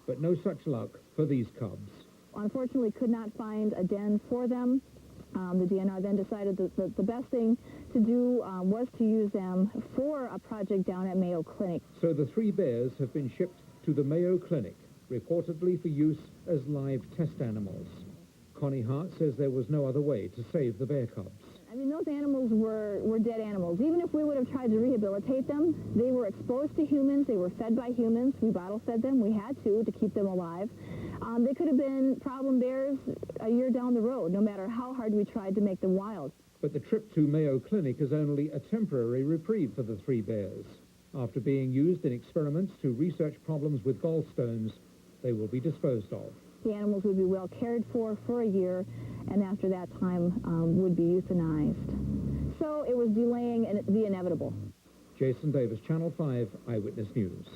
But no such luck for these cubs. Unfortunately, could not find a den for them. The DNR then decided that the best thing to do was to use them for a project down at Mayo Clinic. So the 3 bears have been shipped to the Mayo Clinic, reportedly for use as live test animals. Connie Hart says there was no other way to save the bear cubs. I mean, those animals were dead animals. Even if we would have tried to rehabilitate them, they were exposed to humans, they were fed by humans, we bottle fed them, we had to keep them alive. They could have been problem bears a year down the road, no matter how hard we tried to make them wild. But the trip to Mayo Clinic is only a temporary reprieve for the 3 bears. After being used in experiments to research problems with gallstones, they will be disposed of. The animals would be well cared for a year, and after that time would be euthanized. So it was delaying the inevitable. Jason Davis, Channel 5 Eyewitness News.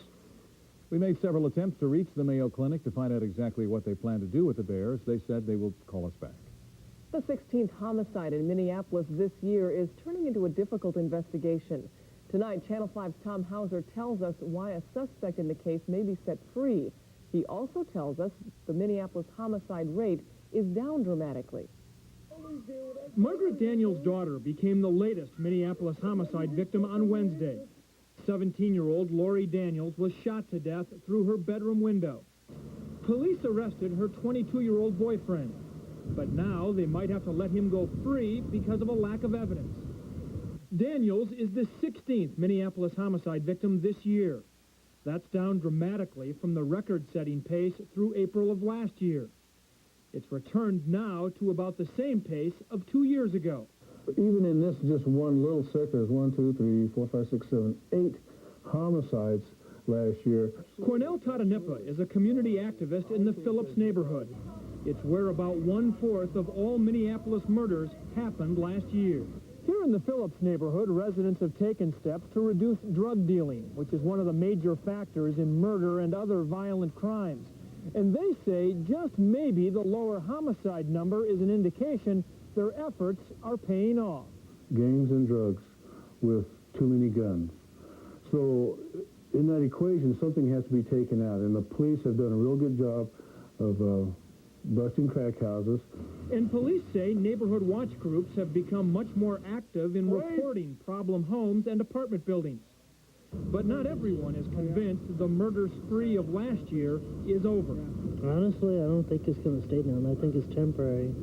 We made several attempts to reach the Mayo Clinic to find out exactly what they plan to do with the bears. They said they will call us back. The 16th homicide in Minneapolis this year is turning into a difficult investigation. Tonight, Channel 5's Tom Hauser tells us why a suspect in the case may be set free. He also tells us the Minneapolis homicide rate is down dramatically. Margaret Daniels' daughter became the latest Minneapolis homicide victim on Wednesday. 17-year-old Lori Daniels was shot to death through her bedroom window. Police arrested her 22-year-old boyfriend, but now they might have to let him go free because of a lack of evidence. Daniels is the 16th Minneapolis homicide victim this year. That's down dramatically from the record-setting pace through April of last year. It's returned now to about the same pace of 2 years ago. Even in this just one little sector, there's 1, 2, 3, 4, 5, 6, 7, 8 homicides last year. Cornell Tadanipa is a community activist in the Phillips neighborhood. It's where about 1/4 of all Minneapolis murders happened last year. Here in the Phillips neighborhood, residents have taken steps to reduce drug dealing, which is one of the major factors in murder and other violent crimes. And they say just maybe the lower homicide number is an indication their efforts are paying off. Gangs and drugs with too many guns. So in that equation, something has to be taken out, and the police have done a real good job of busting crack houses. And police say neighborhood watch groups have become much more active in reporting problem homes and apartment buildings. But not everyone is convinced the murder spree of last year is over. Honestly, I don't think it's going to stay down. I think it's temporary.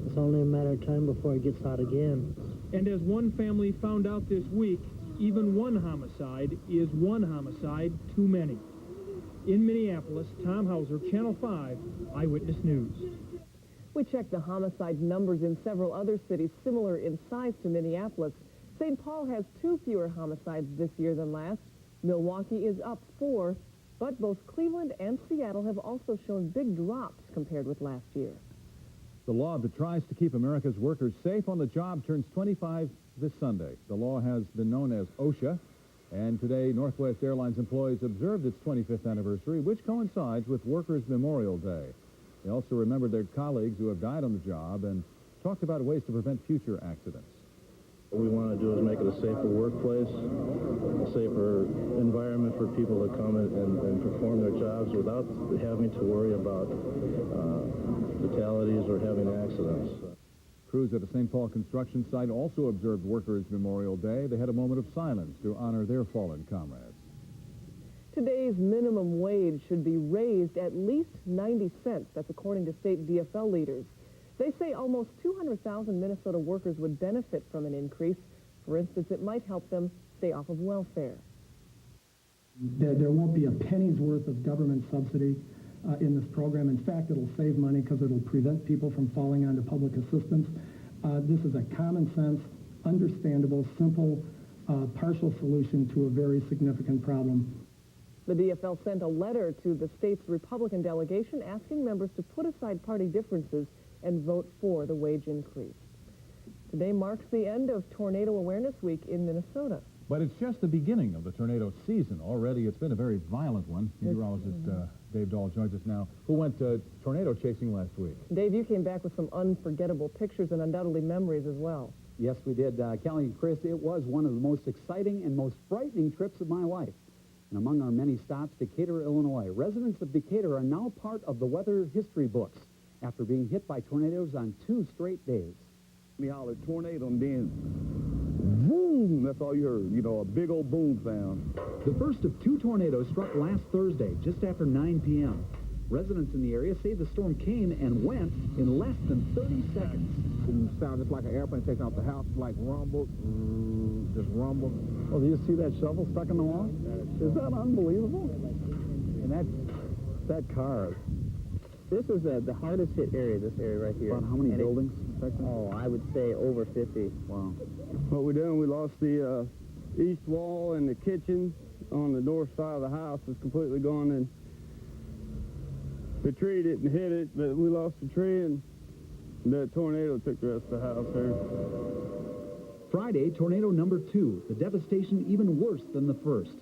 It's only a matter of time before it gets hot again. And as one family found out this week, even one homicide is one homicide too many. In Minneapolis, Tom Hauser, Channel 5 Eyewitness News. We checked the homicide numbers in several other cities similar in size to Minneapolis. St. Paul has 2 fewer homicides this year than last. Milwaukee is up 4, but both Cleveland and Seattle have also shown big drops compared with last year. The law that tries to keep America's workers safe on the job turns 25 this Sunday. The law has been known as OSHA, and today Northwest Airlines employees observed its 25th anniversary, which coincides with Workers' Memorial Day. They also remembered their colleagues who have died on the job and talked about ways to prevent future accidents. What we want to do is make it a safer workplace, a safer environment for people to come and perform their jobs without having to worry about fatalities or having accidents. Crews at a St. Paul construction site also observed Workers' Memorial Day. They had a moment of silence to honor their fallen comrades. Today's minimum wage should be raised at least 90 cents. That's according to state DFL leaders. They say almost 200,000 Minnesota workers would benefit from an increase. For instance, it might help them stay off of welfare. There won't be a penny's worth of government subsidy in this program. In fact, it'll save money because it'll prevent people from falling onto public assistance. This is a common sense, understandable, simple, partial solution to a very significant problem. The DFL sent a letter to the state's Republican delegation asking members to put aside party differences and vote for the wage increase. Today marks the end of Tornado Awareness Week in Minnesota. But it's just the beginning of the tornado season. Already it's been a very violent one. Meteorologist Dave Dahl joins us now, who went tornado chasing last week. Dave, you came back with some unforgettable pictures and undoubtedly memories as well. Yes, we did. Kelly and Chris, it was one of the most exciting and most frightening trips of my life. And among our many stops, Decatur, Illinois. Residents of Decatur are now part of the weather history books after being hit by tornadoes on 2 straight days. We hollered tornado and then boom, that's all you heard, you know, a big old boom sound. The first of 2 tornadoes struck last Thursday, just after 9 p.m. Residents in the area say the storm came and went in less than 30 seconds. It sounded just like an airplane taking off the house, like rumble, just rumble. Oh, do you see that shovel stuck in the wall? Is that unbelievable? And that car. This is the hardest hit area, this area right here. About how many buildings? Oh, I would say over 50. Wow. What we done, we lost the east wall and the kitchen on the north side of the house is completely gone, and the tree didn't hit it, but we lost the tree, and the tornado took the rest of the house there. Friday, tornado number 2. The devastation even worse than the first.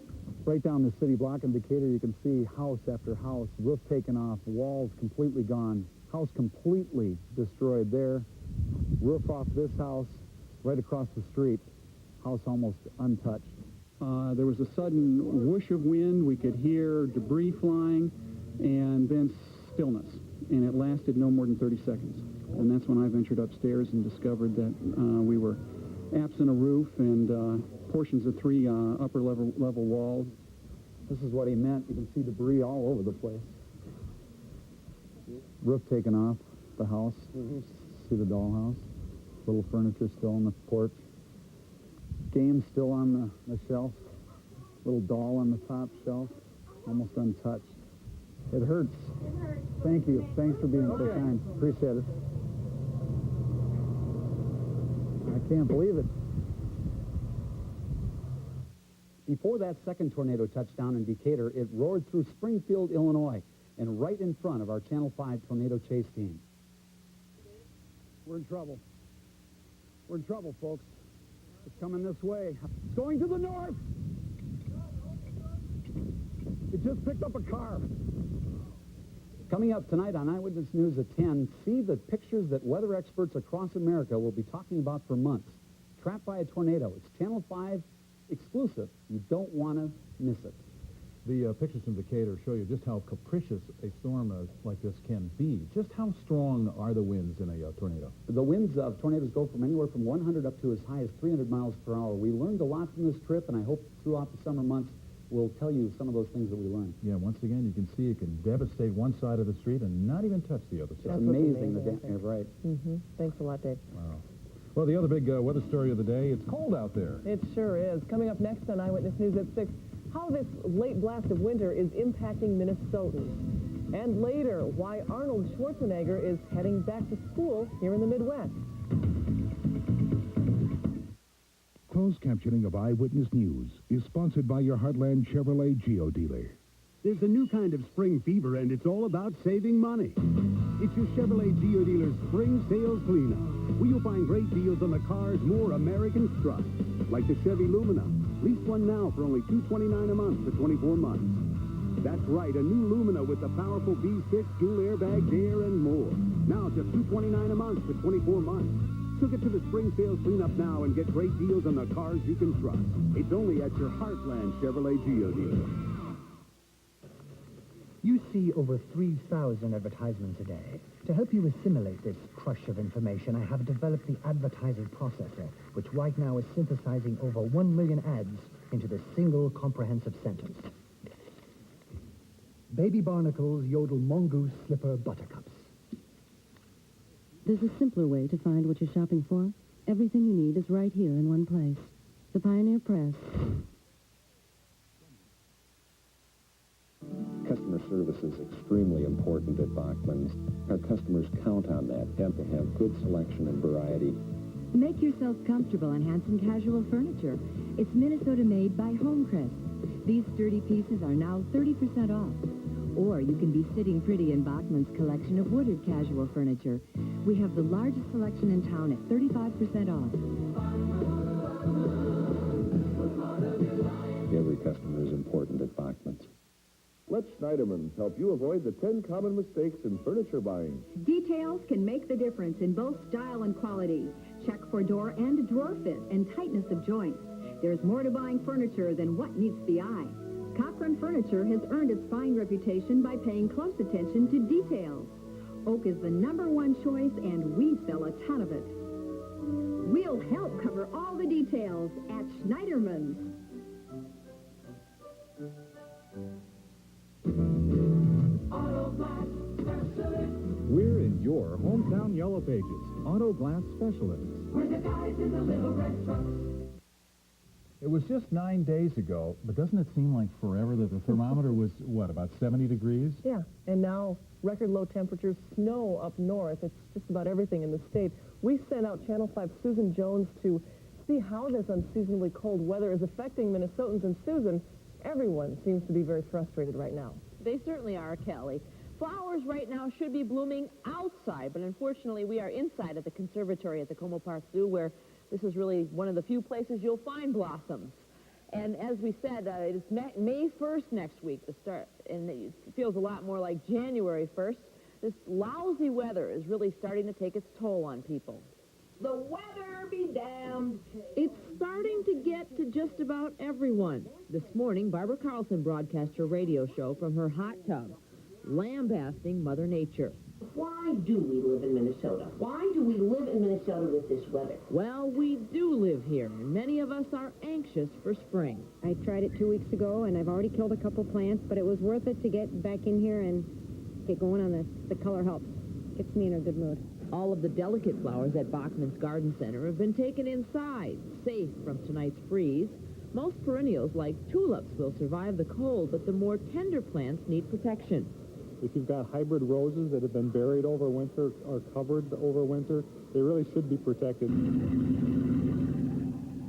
Right down the city block in Decatur, you can see house after house, roof taken off, walls completely gone, house completely destroyed there, roof off this house, right across the street, house almost untouched. There was a sudden whoosh of wind, we could hear debris flying, and then stillness, and it lasted no more than 30 seconds. And that's when I ventured upstairs and discovered that we were absent a roof and portions of 3 upper level walls. This is what he meant. You can see debris all over the place. Roof taken off the house. See the dollhouse. Little furniture still on the porch. Games still on the shelf. Little doll on the top shelf. Almost untouched. It hurts. Thank you. Thanks for being so kind. Appreciate it. I can't believe it. Before that second tornado touched down in Decatur, it roared through Springfield, Illinois, and right in front of our Channel 5 tornado chase team. We're in trouble. We're in trouble, folks. It's coming this way. It's going to the north. It just picked up a car. Coming up tonight on Eyewitness News at 10, see the pictures that weather experts across America will be talking about for months. Trapped by a tornado. It's Channel 5 exclusive. You don't want to miss it. The pictures from Decatur show you just how capricious a storm like this can be. Just how strong are the winds in a tornado? The winds of tornadoes go from anywhere from 100 up to as high as 300 miles per hour. We learned a lot from this trip, and I hope throughout the summer months we'll tell you some of those things that we learned. Yeah, once again, you can see it can devastate one side of the street and not even touch the other side. It's amazing. You're right. Thanks a lot, Dave. Wow. Well, the other big weather story of the day, it's cold out there. It sure is. Coming up next on Eyewitness News at 6, how this late blast of winter is impacting Minnesotans. And later, why Arnold Schwarzenegger is heading back to school here in the Midwest. Closed captioning of Eyewitness News is sponsored by your Heartland Chevrolet Geo dealer. There's a new kind of spring fever, and it's all about saving money. It's your Chevrolet Geo dealer's spring sales cleanup, where you'll find great deals on the cars more Americans trust, like the Chevy Lumina. Lease one now for only $229 a month for 24 months. That's right, a new Lumina with the powerful V6 dual airbags, air, and more. Now just $229 a month for 24 months. So get to the spring sales cleanup now and get great deals on the cars you can trust. It's only at your Heartland Chevrolet Geo dealer. You see over 3,000 advertisements a day. To help you assimilate this crush of information, I have developed the advertiser processor, which right now is synthesizing over 1 million ads into the single comprehensive sentence. Baby barnacles yodel mongoose slipper buttercups. There's a simpler way to find what you're shopping for. Everything you need is right here in one place. The Pioneer Press. Customer service is extremely important at Bachman's. Our customers count on that. Have to have good selection and variety. Make yourself comfortable on Hanson Casual Furniture. It's Minnesota-made by Homecrest. These sturdy pieces are now 30% off. Or you can be sitting pretty in Bachman's collection of wooded casual furniture. We have the largest selection in town at 35% off. Every customer is important at Bachman's. Let Schneiderman's help you avoid the 10 common mistakes in furniture buying. Details can make the difference in both style and quality. Check for door and drawer fit and tightness of joints. There's more to buying furniture than what meets the eye. Top-run furniture has earned its fine reputation by paying close attention to details. Oak is the #1 choice, and we sell a ton of it. We'll help cover all the details at Schneiderman's. We're in your hometown Yellow Pages, Auto Glass Specialists. We're the guys in the little red trucks. It was just 9 days ago, but doesn't it seem like forever that the thermometer was, what, about 70 degrees? Yeah, and now record low temperatures, snow up north. It's just about everything in the state. We sent out Channel 5 Susan Jones to see how this unseasonably cold weather is affecting Minnesotans. And Susan, everyone seems to be very frustrated right now. They certainly are, Kelly. Flowers right now should be blooming outside, but unfortunately we are inside at the conservatory at the Como Park Zoo, where this is really one of the few places you'll find blossoms. And as we said, it's May 1st next week to start, and it feels a lot more like January 1st. This lousy weather is really starting to take its toll on people. The weather be damned. It's starting to get to just about everyone. This morning, Barbara Carlson broadcast her radio show from her hot tub, lambasting Mother Nature. Why do we live in Minnesota? Why do we live in Minnesota with this weather? Well, we do live here, and many of us are anxious for spring. I tried it 2 weeks ago, and I've already killed a couple plants, but it was worth it to get back in here and get going on this. The color helps. Gets me in a good mood. All of the delicate flowers at Bachman's Garden Center have been taken inside, safe from tonight's freeze. Most perennials, like tulips, will survive the cold, but the more tender plants need protection. If you've got hybrid roses that have been buried over winter or covered over winter, they really should be protected.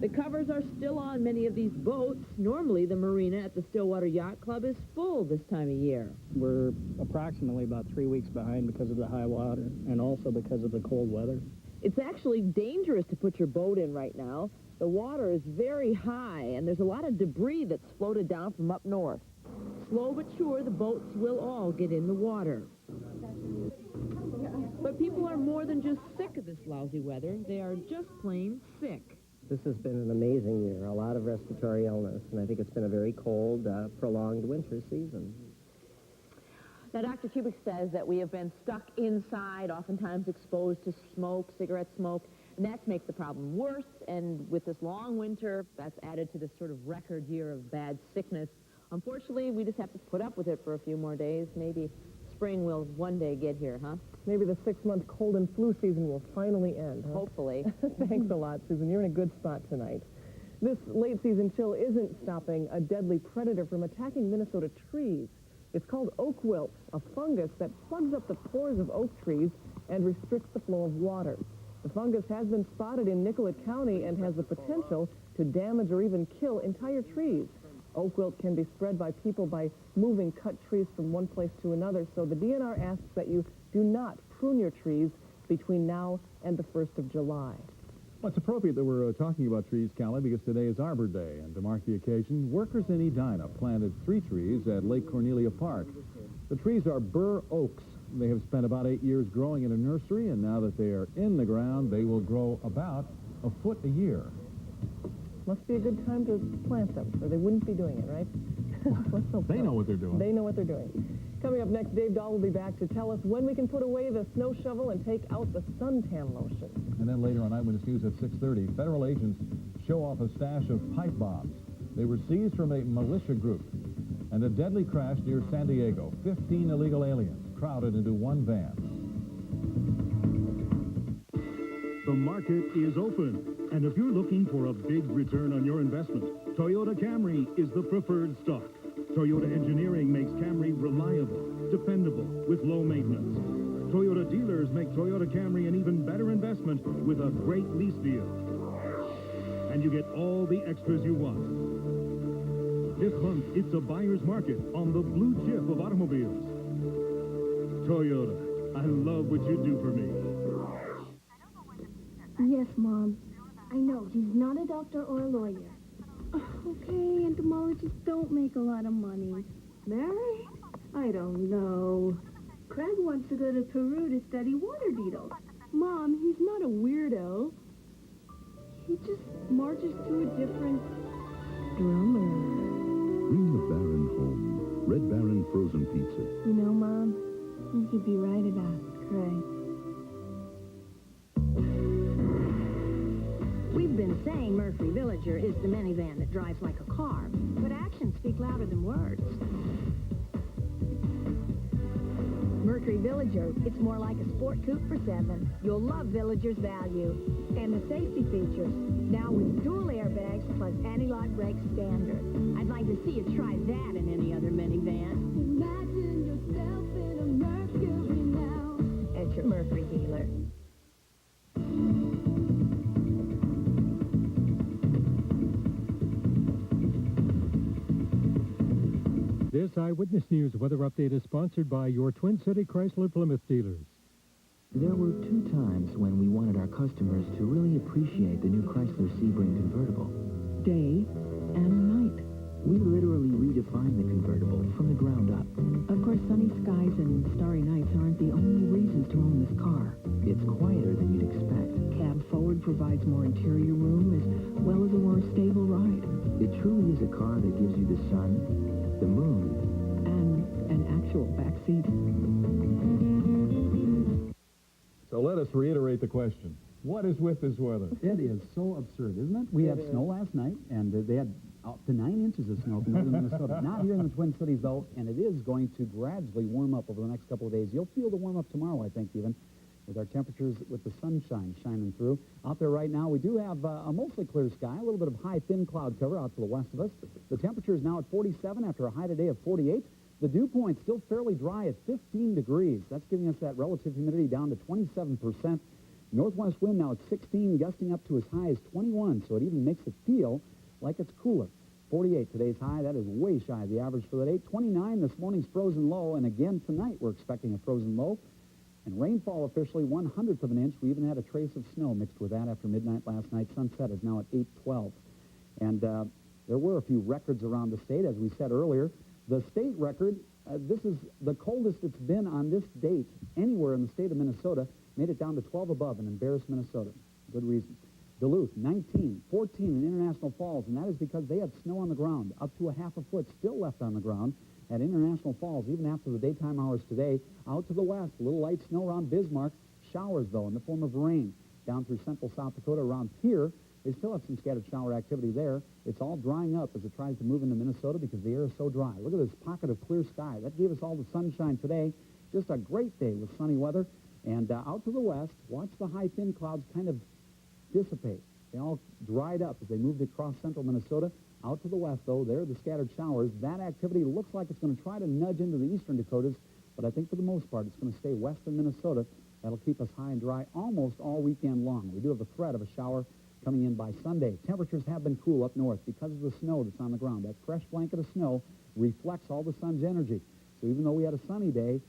The covers are still on many of these boats. Normally, the marina at the Stillwater Yacht Club is full this time of year. We're approximately about 3 weeks behind because of the high water and also because of the cold weather. It's actually dangerous to put your boat in right now. The water is very high, and there's a lot of debris that's floated down from up north. Slow but sure, the boats will all get in the water. But people are more than just sick of this lousy weather. They are just plain sick. This has been an amazing year, a lot of respiratory illness, and I think it's been a very cold, prolonged winter season. Now, Dr. Kubik says that we have been stuck inside, oftentimes exposed to smoke, cigarette smoke, and that's makes the problem worse. And with this long winter, that's added to this sort of record year of bad sickness. Unfortunately, we just have to put up with it for a few more days. Maybe spring will one day get here, huh? Maybe the 6-month cold and flu season will finally end, huh? Hopefully. Thanks a lot, Susan. You're in a good spot tonight. This late-season chill isn't stopping a deadly predator from attacking Minnesota trees. It's called oak wilt, a fungus that plugs up the pores of oak trees and restricts the flow of water. The fungus has been spotted in Nicollet County and has the potential to damage or even kill entire trees. Oak wilt can be spread by people by moving cut trees from one place to another, so the DNR asks that you do not prune your trees between now and the 1st of July. Well, it's appropriate that we're talking about trees, Callie, because today is Arbor Day, and to mark the occasion, workers in Edina planted 3 trees at Lake Cornelia Park. The trees are bur oaks. They have spent about 8 years growing in a nursery, and now that they are in the ground, they will grow about a foot a year. Must be a good time to plant them, or they wouldn't be doing it, right? Let's hope They know what they're doing. They know what they're doing. Coming up next, Dave Dahl will be back to tell us when we can put away the snow shovel and take out the suntan lotion. And then later on Eyewitness News at 6:30, federal agents show off a stash of pipe bombs. They were seized from a militia group. And a deadly crash near San Diego. 15 illegal aliens crowded into one van. The market is open, and if you're looking for a big return on your investment, Toyota Camry is the preferred stock. Toyota Engineering makes Camry reliable, dependable, with low maintenance. Toyota dealers make Toyota Camry an even better investment with a great lease deal. And you get all the extras you want. This month, it's a buyer's market on the blue chip of automobiles. Toyota, I love what you do for me. Yes, Mom. I know, he's not a doctor or a lawyer. Okay, entomologists don't make a lot of money. Mary? I don't know. Craig wants to go to Peru to study water beetles. Mom, he's not a weirdo. He just marches to a different drummer. Bring the barren home. Red Baron frozen pizza. You know, Mom, you could be right about Craig. We've been saying Murphy Villager is the minivan that drives like a car, but actions speak louder than words. Murphy Villager, it's more like a sport coupe for 7. You'll love Villager's value. And the safety features, now with dual airbags plus anti-lock brakes standard. I'd like to see you try that in any other minivan. Imagine yourself in a Mercury now. At your Murphy dealer. This Eyewitness News weather update is sponsored by your Twin City Chrysler Plymouth dealers. There were 2 times when we wanted our customers to really appreciate the new Chrysler Sebring convertible. Day and night. We literally redefined the convertible from the ground up. Of course, sunny skies and starry nights aren't the only reasons to own this car. It's quieter than you'd expect. Cab forward provides more interior room as well as a more stable ride. It truly is a car that gives you the sun, the moon, and an actual backseat. So let us reiterate the question. What is with this weather? It is so absurd, isn't it? We had snow last night, and they had up to 9 inches of snow from northern Minnesota. Not here in the Twin Cities, though, and it is going to gradually warm up over the next couple of days. You'll feel the warm up tomorrow, I think, even, with our temperatures, with the sunshine shining through. Out there right now, we do have a mostly clear sky, a little bit of high, thin cloud cover out to the west of us. The temperature is now at 47 after a high today of 48. The dew point still fairly dry at 15 degrees. That's giving us that relative humidity down to 27%. Northwest wind now at 16, gusting up to as high as 21, so it even makes it feel like it's cooler. 48 today's high. That is way shy of the average for the day. 29 this morning's frozen low, and again tonight we're expecting a frozen low. And rainfall officially 1/100th of an inch. We even had a trace of snow mixed with that after midnight last night. Sunset is now at 8:12. And there were a few records around the state, as we said earlier. The state record, this is the coldest it's been on this date anywhere in the state of Minnesota, made it down to 12 above and embarrassed Minnesota. Good reason. Duluth, 19, 14 in International Falls, and that is because they had snow on the ground, up to a half a foot still left on the ground at International Falls, even after the daytime hours today. Out to the west, a little light snow around Bismarck. Showers, though, in the form of rain down through central South Dakota. Around here, they still have some scattered shower activity there. It's all drying up as it tries to move into Minnesota because the air is so dry. Look at this pocket of clear sky. That gave us all the sunshine today. Just a great day with sunny weather. And out to the west, watch the high, thin clouds kind of dissipate. They all dried up as they moved across central Minnesota. Out to the west, though, there are the scattered showers. That activity looks like it's going to try to nudge into the eastern Dakotas, but I think for the most part it's going to stay western Minnesota. That'll keep us high and dry almost all weekend long. We do have a threat of a shower coming in by Sunday. Temperatures have been cool up north because of the snow that's on the ground. That fresh blanket of snow reflects all the sun's energy. So even though we had a sunny day,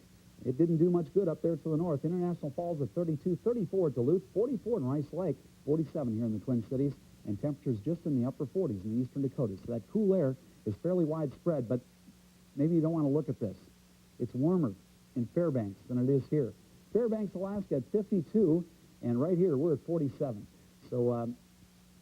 it didn't do much good up there to the north. International Falls at 32, 34 at Duluth, 44 in Rice Lake, 47 here in the Twin Cities, and temperatures just in the upper 40s in the eastern Dakotas. So that cool air is fairly widespread, but maybe you don't want to look at this. It's warmer in Fairbanks than it is here. Fairbanks, Alaska at 52, and right here we're at 47. So,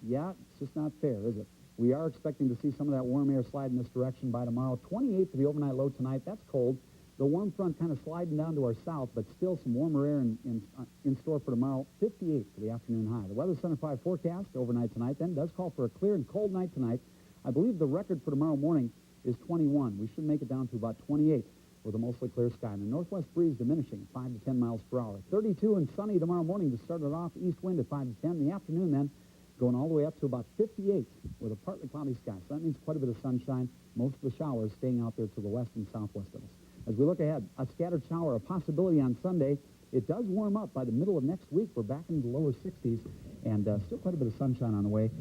yeah, it's just not fair, is it? We are expecting to see some of that warm air slide in this direction by tomorrow. 28 for the overnight low tonight. That's cold. The warm front kind of sliding down to our south, but still some warmer air in store for tomorrow. 58 for the afternoon high. The Weather Center 5 forecast overnight tonight then does call for a clear and cold night tonight. I believe the record for tomorrow morning is 21. We should make it down to about 28 with a mostly clear sky. And the northwest breeze diminishing 5 to 10 miles per hour. 32 and sunny tomorrow morning to start it off. East wind at 5 to 10. In the afternoon then going all the way up to about 58 with a partly cloudy sky. So that means quite a bit of sunshine. Most of the showers staying out there to the west and southwest of us. As we look ahead, a scattered shower, a possibility on Sunday. It does warm up by the middle of next week. We're back into the lower 60s, and still quite a bit of sunshine on the way.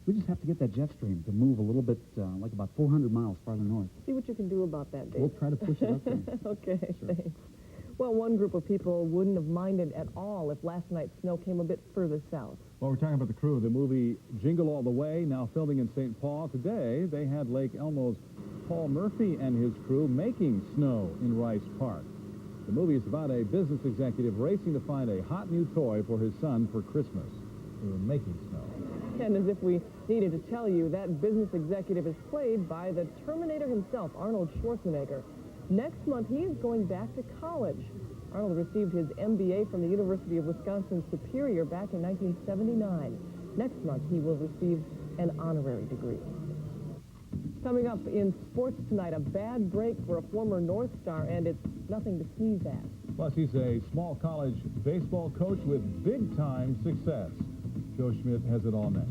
We just have to get that jet stream to move a little bit, like about 400 miles farther north. See what you can do about that, Dave. We'll try to push it up there. Okay, sure. Thanks. Well, one group of people wouldn't have minded at all if last night's snow came a bit further south. Well, we're talking about the crew of the movie Jingle All the Way, now filming in St. Paul. Today, they had Lake Elmo's Paul Murphy and his crew making snow in Rice Park. The movie is about a business executive racing to find a hot new toy for his son for Christmas. They were making snow. And as if we needed to tell you, that business executive is played by the Terminator himself, Arnold Schwarzenegger. Next month, he is going back to college. Arnold received his MBA from the University of Wisconsin-Superior back in 1979. Next month, he will receive an honorary degree. Coming up in sports tonight, a bad break for a former North Star, and it's nothing to sneeze at. Plus, he's a small college baseball coach with big-time success. Joe Schmidt has it all next.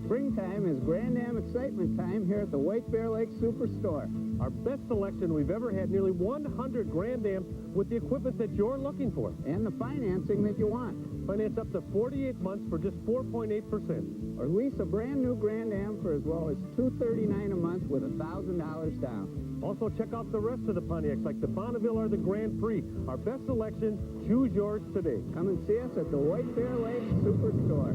Springtime is Grand Am excitement time here at the White Bear Lake Superstore. Our best selection we've ever had, nearly 100 Grand Ams with the equipment that you're looking for. And the financing that you want. Finance up to 48 months for just 4.8%. Or lease a brand new Grand Am for as low as $239 a month with $1,000 down. Also, check out the rest of the Pontiacs, like the Bonneville or the Grand Prix. Our best selection, choose yours today. Come and see us at the White Bear Lake Superstore.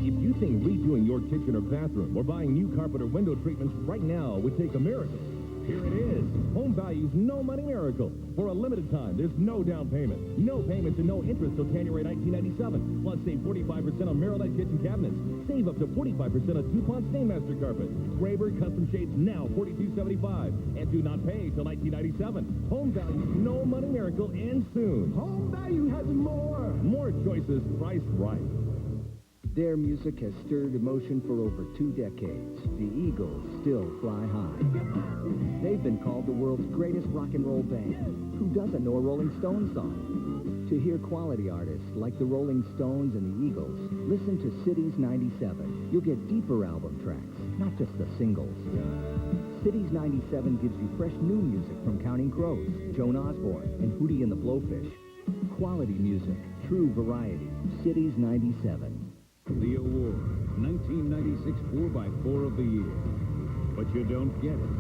If you think redoing your kitchen or bathroom or buying new carpet or window treatments right now would take a miracle, here it is. Home Value's No Money Miracle. For a limited time, there's no down payment, no payments, and no interest till January 1997. Plus, save 45% on Marilite kitchen cabinets. Save up to 45% on DuPont Stainmaster carpet. Graber custom shades now $42.75. And do not pay till 1997. Home Value's No Money Miracle ends soon. Home Value has more. More choices priced right. Their music has stirred emotion for over 2 decades. The Eagles still fly high. They've been called the world's greatest rock and roll band. Who doesn't know a Rolling Stones song? To hear quality artists like the Rolling Stones and the Eagles, listen to Cities 97. You'll get deeper album tracks, not just the singles. Cities 97 gives you fresh new music from Counting Crows, Joan Osborne, and Hootie and the Blowfish. Quality music, true variety. Cities 97. The award, 1996 4x4 of the Year. But you don't get it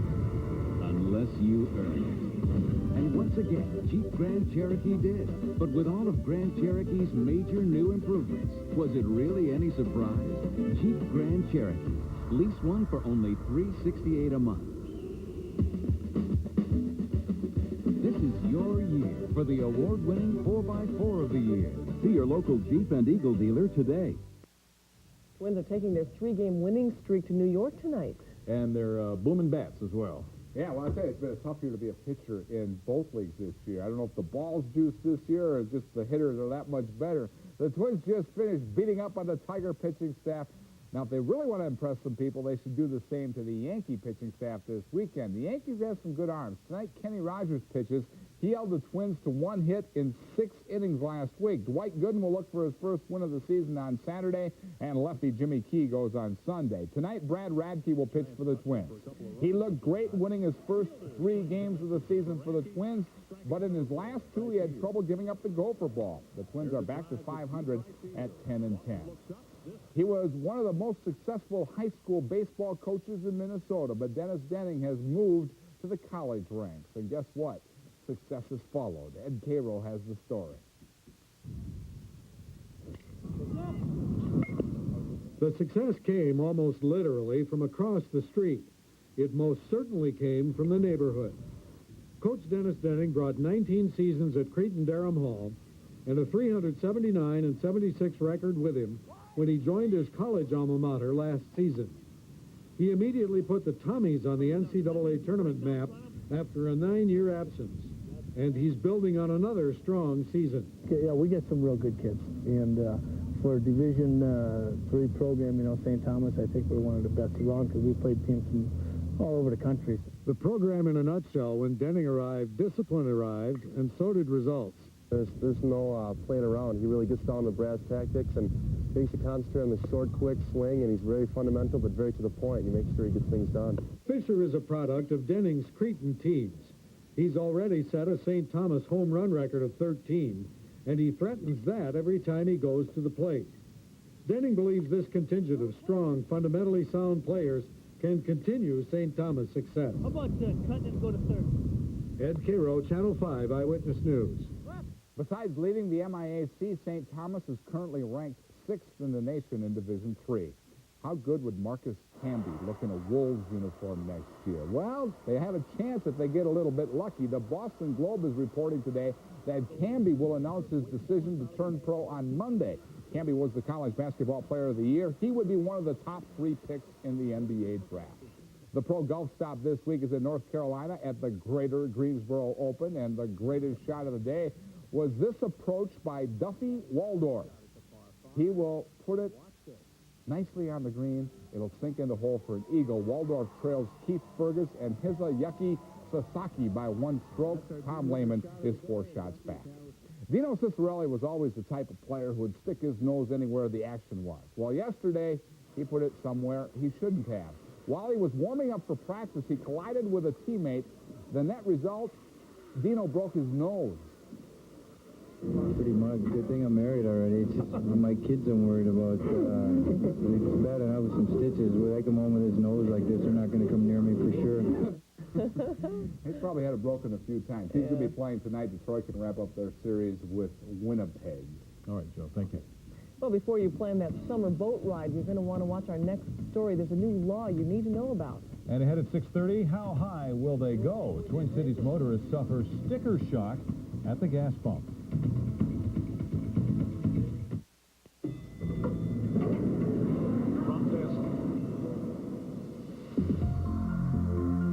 unless you earn it. And once again, Jeep Grand Cherokee did. But with all of Grand Cherokee's major new improvements, was it really any surprise? Jeep Grand Cherokee. Lease one for only $368 a month. This is your year for the award-winning 4x4 of the Year. See your local Jeep and Eagle dealer today. Twins are taking their 3-game winning streak to New York tonight. And they're booming bats as well. Yeah, well, I tell you, it's been a tough year to be a pitcher in both leagues this year. I don't know if the ball's juice this year or just the hitters are that much better. The Twins just finished beating up on the Tiger pitching staff. Now, if they really want to impress some people, they should do the same to the Yankee pitching staff this weekend. The Yankees have some good arms. Tonight, Kenny Rogers pitches. He held the Twins to 1 hit in 6 innings last week. Dwight Gooden will look for his first win of the season on Saturday, and lefty Jimmy Key goes on Sunday. Tonight, Brad Radke will pitch for the Twins. He looked great winning his first 3 games of the season for the Twins, but in his last 2, he had trouble giving up the gopher ball. The Twins are back to 500 at 10-10. He was one of the most successful high school baseball coaches in Minnesota, but Dennis Denning has moved to the college ranks. And guess what? Success has followed. Ed Cairo has the story. The success came almost literally from across the street. It most certainly came from the neighborhood. Coach Dennis Denning brought 19 seasons at Cretin-Derham Hall and a 379-76 record with him when he joined his college alma mater last season. He immediately put the Tommies on the NCAA tournament map after a 9-year absence, and he's building on another strong season. Yeah, we get some real good kids, and for a Division III program, you know, St. Thomas, I think we're one of the best around because we played teams from all over the country. The program in a nutshell: when Denning arrived, discipline arrived, and so did results. There's no playing around. He really gets down to brass tactics and makes you concentrate on the short, quick swing, and he's very fundamental but very to the point. He makes sure he gets things done. Fisher is a product of Denning's Cretin teams. He's already set a St. Thomas home run record of 13, and he threatens that every time he goes to the plate. Denning believes this contingent of strong, fundamentally sound players can continue St. Thomas' success. How about cutting and go to third? Ed Cairo, Channel 5 Eyewitness News. Besides leading the MIAC, St. Thomas is currently ranked 6th in the nation in Division III. How good would Marcus Canby look in a Wolves uniform next year? Well, they have a chance if they get a little bit lucky. The Boston Globe is reporting today that Canby will announce his decision to turn pro on Monday. Canby was the college basketball player of the year. He would be one of the top 3 picks in the NBA draft. The pro golf stop this week is in North Carolina at the Greater Greensboro Open, and the greatest shot of the day was this approach by Duffy Waldorf. He will put it nicely on the green. It'll sink in the hole for an eagle. Waldorf trails Keith Fergus and Hisayuki Sasaki by 1 stroke. Tom Lehman is 4 shots back. Dino Ciccarelli was always the type of player who would stick his nose anywhere the action was. Well, yesterday, he put it somewhere he shouldn't have. While he was warming up for practice, he collided with a teammate. The net result, Dino broke his nose. Pretty much. Good thing I'm married already. It's just my kids I'm worried about. It's bad enough with some stitches. When I come home with his nose like this, they're not going to come near me for sure. He's probably had it broken a few times. He's going to be playing tonight. Detroit can wrap up their series with Winnipeg. All right, Joe. Thank you. Well, before you plan that summer boat ride, you're going to want to watch our next story. There's a new law you need to know about. And ahead at 6:30, how high will they go? Twin Cities motorists suffer sticker shock at the gas pump.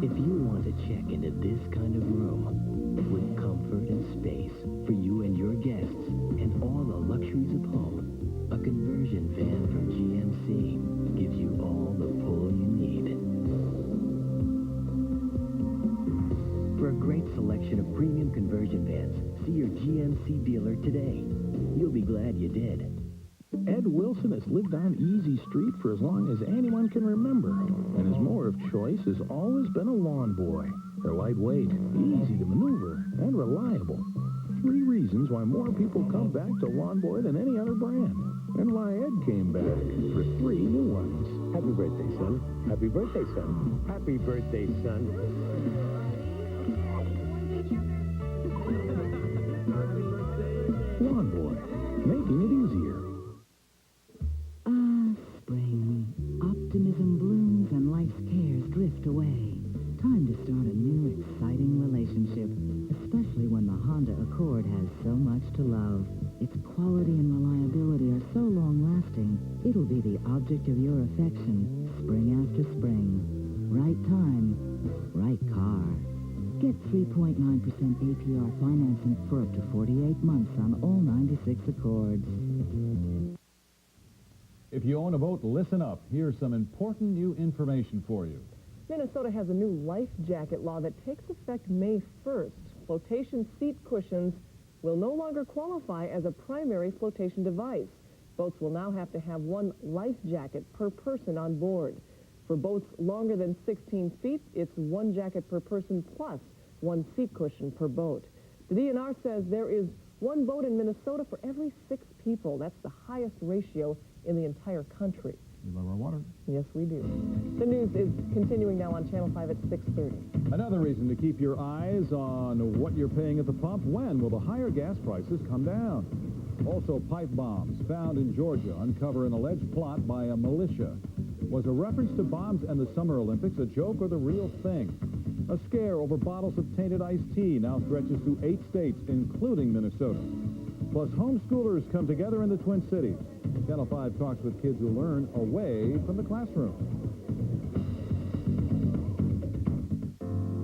If you want to check into this kind of room with comfort and space for you and your guests and all the luxuries of home, a conversion van from GMC gives you all the pull you need. For a great selection of premium conversion vans, see your GMC dealer today. You'll be glad you did. Ed Wilson has lived on Easy Street for as long as anyone can remember, and his mower of choice has always been a lawn boy. They're lightweight, easy to maneuver, and reliable. 3 reasons why more people come back to Lawn Boy than any other brand, and why Ed came back for 3 new ones. Happy birthday, son. Happy birthday, son. Happy birthday, son. Lawn Boy, making it easier. Spring. Optimism blooms and life's cares drift away. Time to start a new, exciting relationship, especially when the Honda Accord has so much to love. Its quality and reliability are so long-lasting, it'll be the object of your affection, spring after spring. Right time, right car. Get 3.9% APR financing for up to 48 months on all 96 Accords. If you own a boat, listen up. Here's some important new information for you. Minnesota has a new life jacket law that takes effect May 1st. Flotation seat cushions will no longer qualify as a primary flotation device. Boats will now have to have 1 life jacket per person on board. For boats longer than 16 feet, it's 1 jacket per person plus 1 seat cushion per boat. The DNR says there is 1 boat in Minnesota for every 6 people. That's the highest ratio in the entire country. We love our water. Yes, we do. The news is continuing now on Channel 5 at 6:30. Another reason to keep your eyes on what you're paying at the pump. When will the higher gas prices come down? Also, pipe bombs found in Georgia uncover an alleged plot by a militia. Was a reference to bombs and the Summer Olympics a joke or the real thing? A scare over bottles of tainted iced tea now stretches to 8 states, including Minnesota. Plus, homeschoolers come together in the Twin Cities. Channel 5 talks with kids who learn away from the classroom.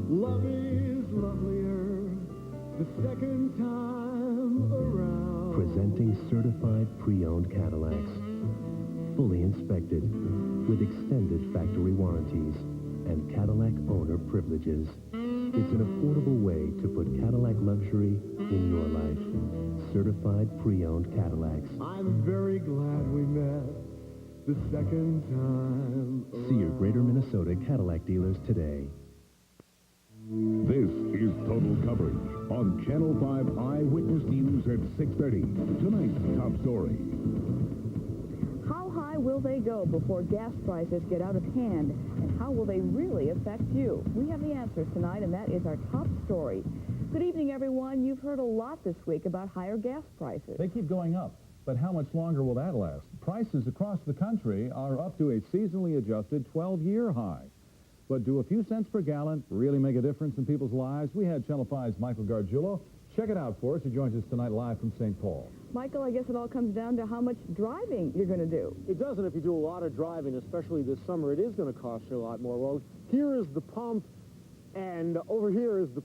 Love is lovelier the second time around. Presenting certified pre-owned Cadillacs. Fully inspected, with extended factory warranties and Cadillac owner privileges. It's an affordable way to put Cadillac luxury in your life. Certified pre-owned Cadillacs. I'm very glad we met the second time around. See your Greater Minnesota Cadillac dealers today. This is Total Coverage on Channel 5 Eyewitness News at 6:30. Tonight's top story. How high will they go before gas prices get out of hand? And how will they really affect you? We have the answers tonight, and that is our top story. Good evening, everyone. You've heard a lot this week about higher gas prices. They keep going up. But how much longer will that last? Prices across the country are up to a seasonally adjusted 12-year high. But do a few cents per gallon really make a difference in people's lives? We had Channel 5's Michael Gargiulo check it out for us. He joins us tonight live from St. Paul. Michael, I guess it all comes down to how much driving you're going to do. It does, and if you do a lot of driving, especially this summer, it is going to cost you a lot more. Well, here is the pump, and over here is the